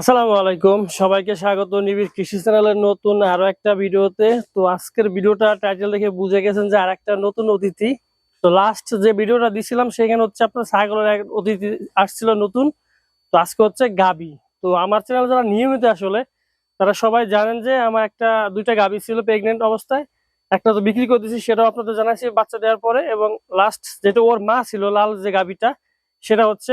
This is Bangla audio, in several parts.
আসসালামু আলাইকুম, সবাইকে স্বাগত নিবিড় কৃষি চ্যানেলের নতুন আরো একটা ভিডিওতে। তো আজকের ভিডিওটা টাইটেল দেখে বুঝে গেছেন যে আর একটা নতুন অতিথি। তো লাস্ট যে ভিডিওটা দিছিলাম সেখানে হচ্ছে আপনার ছাগলের এক অতিথি আসছিল নতুন। তো আজকে হচ্ছে গাবি। তো আমার চ্যানেল যারা নিয়মিত আসলে তারা সবাই জানেন যে আমার দুইটা গাবি ছিল প্রেগনেন্ট অবস্থায়। একটা তো বিক্রি করে দিয়েছি, সেটাও আপনাদের জানাইছি বাচ্চা দেওয়ার পরে। এবং লাস্ট যেটা ওর মা ছিল লাল যে গাবিটা, সেটা হচ্ছে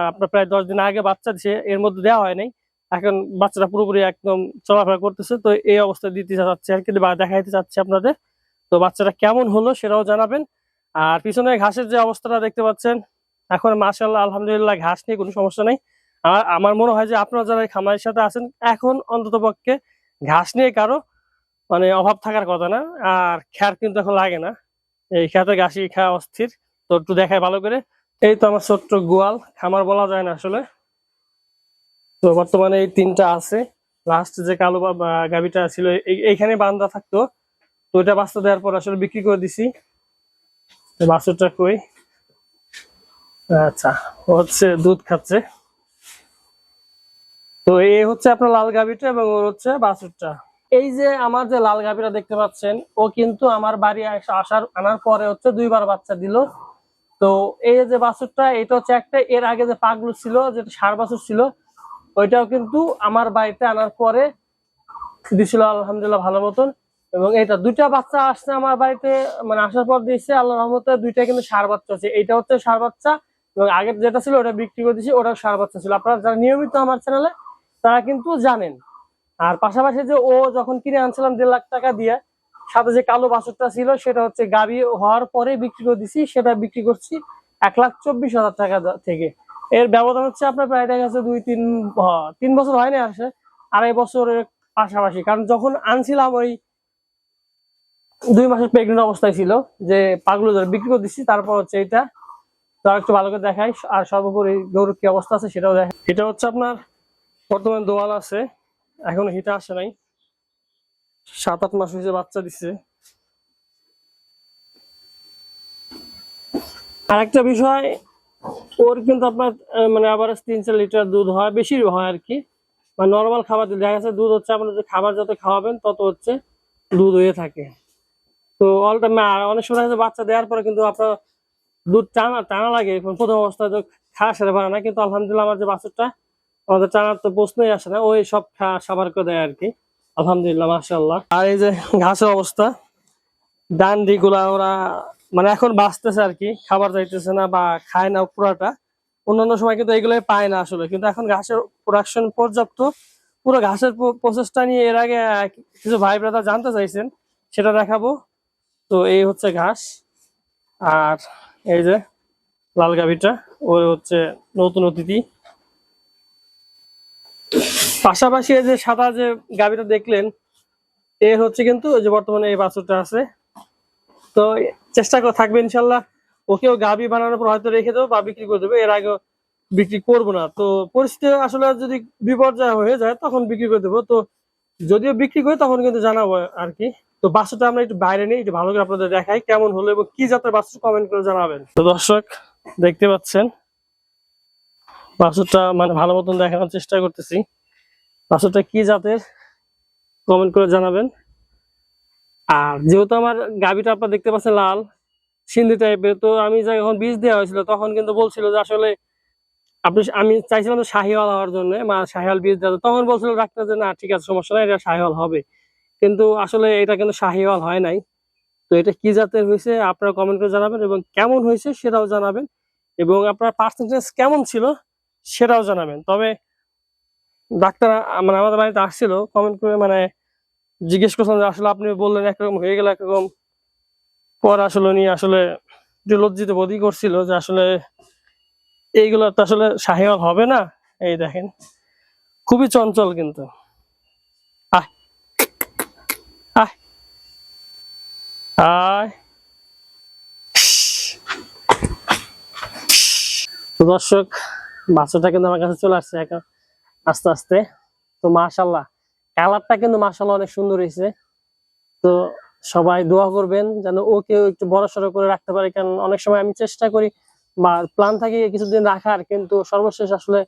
আপনার প্রায় 10 দিন আগে বাচ্চা দিছে, এর মধ্যে দেওয়া হয় নাই। এখন বাচ্চাটা পুরোপুরি একদম চলাফেরা করতেছে। তো এই অবস্থায় দিতে চাচ্ছি আর কি, বা দেখাইতে চাচ্ছি আপনাদের। তো বাচ্চাটা কেমন হলো সেটাও জানাবেন। আর পিছনে ঘাসের যে অবস্থাটা দেখতে পাচ্ছেন, এখন মাশাআল্লাহ আলহামদুলিল্লাহ ঘাস নিয়ে কোনো সমস্যা নেই। আমার মনে হয় যে আপনারা যারা খামারের সাথে আছেন এখন অন্তত পক্ষে ঘাস নিয়ে কারো মানে অভাব থাকার কথা না। আর খ্যার কিন্তু এখন লাগে না, এই খেতে ঘাসই খাওয়া অস্থির। তো একটু দেখায় ভালো করে। এই তো আমার ছোট্ট গোয়াল, খামার বলা যায় না আসলে। তো বর্তমানে এই তিনটা আছে। লাস্ট যে কালো গাভীটা ছিল এইখানে বান্ধা থাকতো, তো ওইটা বাচ্চা দেওয়ার পর আসলে বিক্রি করে দিছি। বাছুরটা কই? আচ্ছা, ও হচ্ছে দুধ খাচ্ছে। তো এই হচ্ছে আপনার লাল গাভীটা এবং ওর হচ্ছে বাছুরটা। এই যে আমার যে লাল গাভীটা দেখতে পাচ্ছেন, ও কিন্তু আমার বাড়ি আনার পরে হচ্ছে 2বার বাচ্চা দিল। তো এই যে বাছুরটা, এটা হচ্ছে একটা এর আগে যে পাগলু ছিল, যেটা ষাঁড় বাছুর ছিল, ওইটাও কিন্তু আমার বাড়িতে আনার পরে দিছিল আলহামদুলিল্লাহ ভালো মতন। এবং এটা দুইটা বাচ্চা আসছে আমার বাড়িতে, মানে আসার পর দিয়েছে আল্লাহর রহমতে। দুইটা কিন্তু ষাঁড় বাচ্চা আছে, এইটা হচ্ছে ষাঁড় বাচ্চা। এবং আগের যেটা ছিল ওটা বিক্রি করে দিয়েছি, ওটা ষাঁড় বাচ্চা ছিল। আপনারা যারা নিয়মিত আমার চ্যানেলে তারা কিন্তু জানেন। আর পাশাপাশি যে ও যখন কিনে আনছিলাম 1.5 লাখ টাকা দিয়ে, সাথে যে কালো বাছুরটা ছিল সেটা হচ্ছে গাভী হওয়ার পরে বিক্রি করে দিছি। সেটা বিক্রি করছি 1,24,000 টাকা থেকে। এর ব্যবধান হচ্ছে আপনার প্রায় দেখা যাচ্ছে 3 বছর হয়নি, আসে 2.5 বছরের পাশাপাশি। কারণ যখন আনছিলাম ওই 2 মাসের প্রেগনেন্ট অবস্থায় ছিল, যে পাগলু বিক্রি করে দিচ্ছি। তারপর হচ্ছে এটা তো একটু ভালো করে দেখাই। আর সর্বোপরি গরুর কি অবস্থা আছে সেটাও দেখাই। এটা হচ্ছে আপনার বর্তমানে দোয়াল আছে, এখনো হিটা আসে নাই। 7-8 মাস হয়েছে বাচ্চা দিচ্ছে। আর একটা বিষয়, ওর কিন্তু আপনার মানে আবার 3-4 লিটার দুধ হয়, বেশি হয় আর কি। মানে নর্মাল খাবার দিলে দেখা যাচ্ছে দুধ হচ্ছে আপনার যে খাবার যত খাওয়াবেন তত হচ্ছে দুধ হয়ে থাকে। তো অল টাইম অনেক সময় বাচ্চা দেওয়ার পরে কিন্তু আপনার দুধ টানা টানা লাগে। প্রথম অবস্থায় তো খাওয়া সেরে পারে না, কিন্তু আলহামদুলিল্লাহ আমার যে বাছুরটা, আমাদের টানার তো প্রশ্নই আসে না, ওই সব সাবার করে দেয় আর কি। আলহামদুলিল্লাহ মাশাআল্লাহ। আর এই যে ঘাসের অবস্থা, ডান্ডি গুলা ওরা মানে এখন বাঁচতেছে আর কি, খাবার যাইতেছে না বা খায় না পুরাটা। অন্যান্য সময় কিন্তু এগুলোই পায় না আসলে, কিন্তু এখন ঘাসের প্রোডাকশন পর্যাপ্ত। পুরো ঘাসের প্রসেসটা নিয়ে এর আগে কিছু ভাই ব্রাদার জানতে চাইছেন, সেটা দেখাবো। তো এই হচ্ছে ঘাস। আর এই যে লাল গাভীটা, ওই হচ্ছে নতুন অতিথি। পাশাপাশি এই যে সাদা যে গাভীটা দেখলেন, এর হচ্ছে কিন্তু ওই যে বর্তমানে এই বাছুরটা আছে। তো চেষ্টা করে থাকবে ইনশাল্লাহ, ওকেও গাভী বানানোর পর হয়তো রেখে দেবো বা বিক্রি করে দেবো, এর আগে বিক্রি করবো না। তো পরিস্থিতি আসলে যদি বিপর্যয় হয়ে যায় তখন বিক্রি করে দেবো। তো যদিও বিক্রি করি তখন কিন্তু জানাবো আর কি। তো বাছুরটা আমরা একটু বাইরে নিয়ে একটু ভালো করে আপনাদের দেখাই কেমন হলো এবং কি জাতের বাছুর, কমেন্ট করে জানাবেন। তো দর্শক দেখতে পাচ্ছেন বাছুরটা মানে ভালো মতন দেখানোর চেষ্টা করতেছি। বাছুরটা কি জাতের কমেন্ট করে জানাবেন। আর যেহেতু আমার গাভীটা আপনারা দেখতে পাচ্ছেন লাল সিন্ধি টাইপের, তো আমি যখন বীজ দেওয়া হয়েছিল তখন কিন্তু বলছিল যে আসলে আমি চাইছিলাম যে শাহিওয়াল হওয়ার জন্য, মা শাহিওয়াল বীজ দেওয়া, তখন বলছিল ডাক্তার যে না ঠিক আছে সমস্যা নাই, এটা শাহিওয়াল হবে। কিন্তু আসলে এটা কিন্তু শাহিওয়াল হয় নাই। তো এটা কি জাতের হয়েছে আপনারা কমেন্ট করে জানাবেন এবং কেমন হয়েছে সেটাও জানাবেন। এবং আপনার পার্সেন্টেজ কেমন ছিল সেটাও জানাবেন। তবে ডাক্তার মানে আমাদের বাড়িতে আসছিল, কমেন্ট করে মানে জিজ্ঞেস করছিলাম যে আসলে আপনি বললেন একরকম হয়ে গেল একরকম, পর আসলে নিয়ে আসলে একটু লজ্জিত বোধই করছিল যে আসলে এইগুলো তো আসলে শাহিওয়াল হবে না। এই দেখেন খুবই চঞ্চল কিন্তু। আয় আয় আয়। তো দর্শক বাচ্চাটা কিন্তু আমার কাছে চলে আসছে এখন আস্তে আস্তে। তো মাশাল্লাহ কালারটা কিন্তু মাশাল্লাহ অনেক সুন্দর হয়েছে। তো সবাই দোয়া করবেন যেন ওকে একটু বড়সড় করে রাখতে পারে, কারণ অনেক সময় আমি চেষ্টা করি বা প্ল্যান থাকে কিছুদিন রাখার, কিন্তু সর্বশেষ আসলে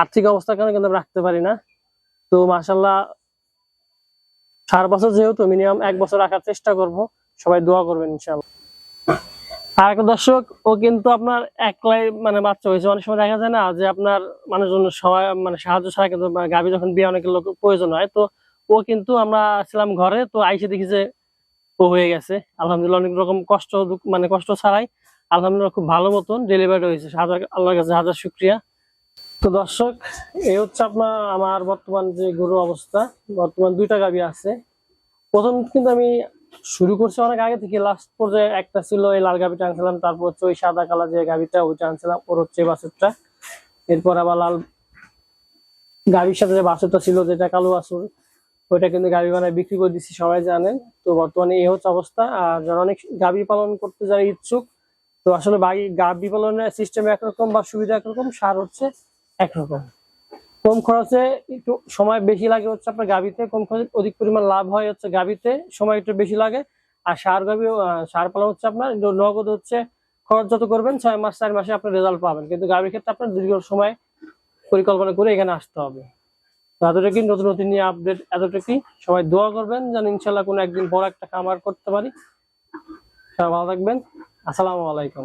আর্থিক অবস্থার কারণে কিন্তু রাখতে পারি না। তো মাশাআল্লাহ 4 বছর যেহেতু মিনিমাম 1 বছর রাখার চেষ্টা করব, সবাই দোয়া করবেন ইনশাআল্লাহ। আর একটা দর্শক, ও কিন্তু আপনার একলাই মানে বাচ্চা হয়েছে। অনেক সময় দেখা যায় না যে আপনার মানুষজন সবাই মানে সাহায্য ছাড়া কিন্তু গাভী যখন বিয়ে অনেক লোক প্রয়োজন হয়, তো ও কিন্তু আমরা ছিলাম ঘরে, তো আইসে দেখি যে ও হয়ে গেছে আলহামদুলিল্লাহ। অনেক রকম কষ্ট মানে কষ্ট ছাড়াই আলহামদুলিল্লাহ খুব ভালো মতন ডেলিভারি হয়েছে। আল্লাহর কাছে হাজার শুকরিয়া। তো দর্শক, এই হচ্ছে আপনার আমার বর্তমান যে গরুর অবস্থা। বর্তমান 2টা গাভী আছে। প্রথম কিন্তু আমি শুরু করছি অনেক আগে থেকে, লাস্ট পর্যায়ে একটা ছিল এই লাল গাভীটা আনছিলাম, তারপর হচ্ছে ওই সাদা কালার যে গাভীটা ওইটা আনছিলাম, ওর হচ্ছে বাছুরটা। এরপর আবার লাল গাভীর সাথে যে বাছুরটা ছিল যেটা কালো বাছুর, ওইটা কিন্তু গাভী বানায় বিক্রি করে দিচ্ছি, সবাই জানেন। তো বর্তমানে এই হচ্ছে অবস্থা। আর যারা অনেক গাভী পালন করতে যারা ইচ্ছুক, তো আসলে গাভী পালনের সিস্টেম একরকম বা সুবিধা একরকম, সার হচ্ছে একরকম। কম খরচে একটু সময় বেশি লাগে হচ্ছে আপনার গাভীতে, কম খরচে অধিক পরিমাণ লাভ হয় হচ্ছে গাভীতে, সময় একটু বেশি লাগে। আর সার পালন হচ্ছে আপনার নগদ হচ্ছে, খরচ যত করবেন 6 মাস 4 মাসে আপনি রেজাল্ট পাবেন। কিন্তু গাভীর ক্ষেত্রে আপনার দীর্ঘ সময় পরিকল্পনা করে এখানে আসতে হবে। তো এতটুকুই, নতুন নতুন নিয়ে আপডেট এতটুকুই। সবাই দোয়া করবেন যেন ইনশাল্লাহ কোনো একদিন বড় একটা খামার করতে পারি। সবাই ভালো থাকবেন। আসসালামু আলাইকুম।